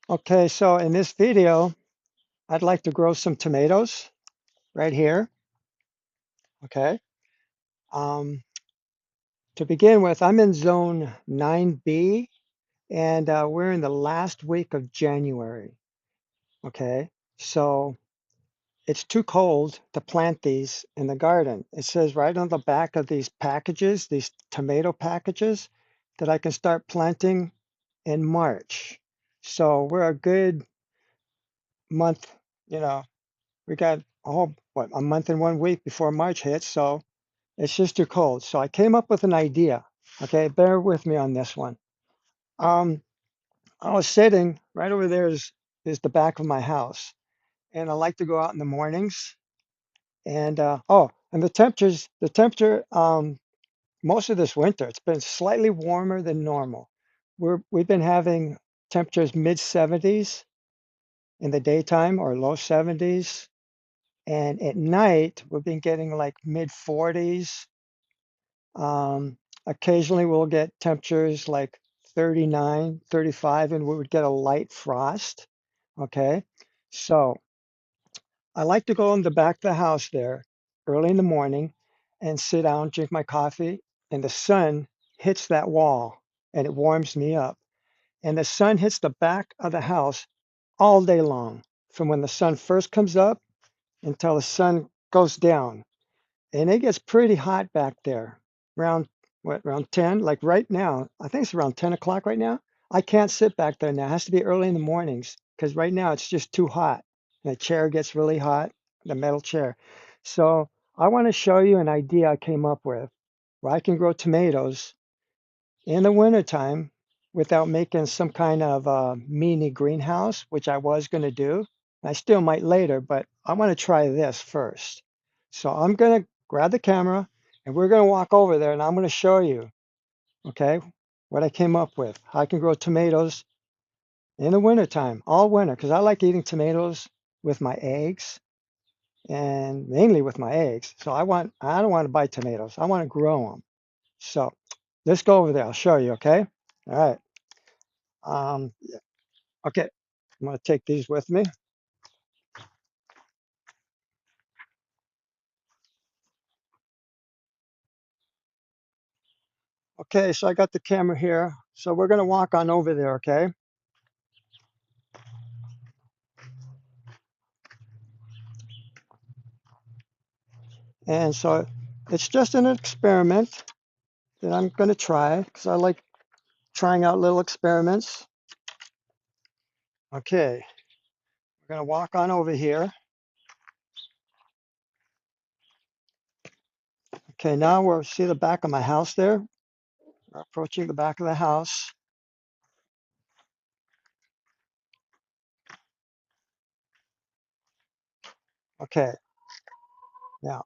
Okay, so in this video, I'd like to grow some tomatoes right here. Okay. Um, to begin with, I'm in zone 9B and we're in the last week of January. Okay. So it's too cold to plant these in the garden. It says right on the back of these packages, these tomato packages, that I can start planting in March. So we're a good month, you know, we got a month and 1 week before March hits, so it's just too cold. So I came up with an idea. Okay, bear with me on this one. Um, I was sitting right over there is the back of my house, and I like to go out in the mornings. And and the temperature most of this winter, it's been slightly warmer than normal. We've been having temperatures mid 70s in the daytime or low 70s. And at night, we've been getting like mid 40s. Occasionally, we'll get temperatures like 39, 35, and we would get a light frost. Okay. So I like to go in the back of the house there early in the morning and sit down, drink my coffee, and the sun hits that wall and it warms me up. And the sun hits the back of the house all day long, from when the sun first comes up until the sun goes down. And it gets pretty hot back there around around 10, like right now. I think it's around 10 o'clock right now. I can't sit back there now. It has to be early in the mornings because right now it's just too hot. The chair gets really hot, the metal chair. So I want to show you an idea I came up with where I can grow tomatoes in the wintertime without making some kind of mini greenhouse, which I was going to do. I still might later, but I want to try this first. So I'm going to grab the camera and we're going to walk over there and I'm going to show you, okay, what I came up with. How I can grow tomatoes in the wintertime, all winter, because I like eating tomatoes with my eggs and mainly with my eggs. So I don't want to buy tomatoes. I want to grow them. So let's go over there. I'll show you, okay? All right. Yeah, okay. I'm going to take these with me. Okay, so I got the camera here. So we're going to walk on over there, okay? And so it's just an experiment that I'm going to try because I like trying out little experiments. Okay, we're going to walk on over here. Okay, now we'll see the back of my house there. We're approaching the back of the house. Okay, now,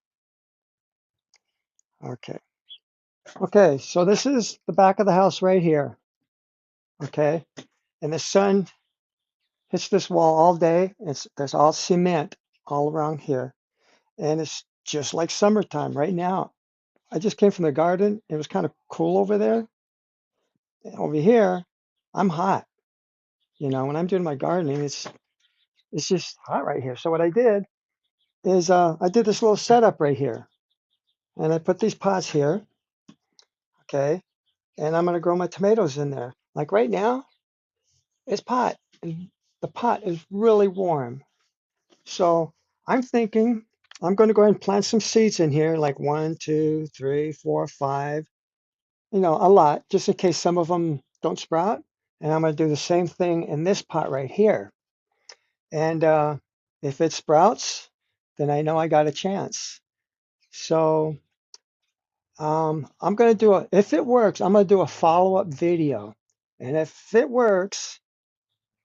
okay. Okay, so this is the back of the house right here. Okay, and the sun hits this wall all day. There's all cement all around here. And it's just like summertime right now. I just came from the garden. It was kind of cool over there. And over here, I'm hot. When I'm doing my gardening, it's just hot right here. So what I did is I did this little setup right here. And I put these pots here, okay? And I'm gonna grow my tomatoes in there. Like right now, it's pot. And the pot is really warm. So I'm thinking I'm gonna go ahead and plant some seeds in here, like one, two, three, four, five, a lot, just in case some of them don't sprout. And I'm going to do the same thing in this pot right here. And if it sprouts, then I know I got a chance. So I'm going to if it works, I'm going to do a follow-up video. And if it works,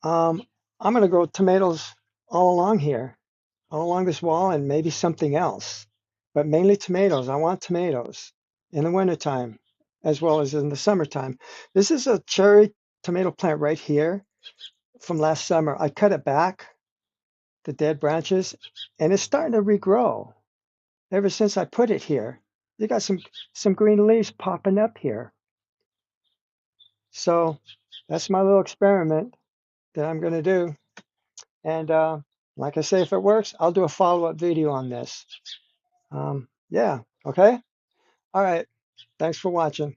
um, I'm going to grow tomatoes all along here, all along this wall, and maybe something else. But mainly tomatoes. I want tomatoes in the wintertime as well as in the summertime. This is a cherry tomato plant right here from last summer. I cut it back, the dead branches, and it's starting to regrow ever since I put it here. You got some green leaves popping up here. So that's my little experiment that I'm going to do. And like I say, if it works, I'll do a follow-up video on this. Yeah, okay? All right. Thanks for watching.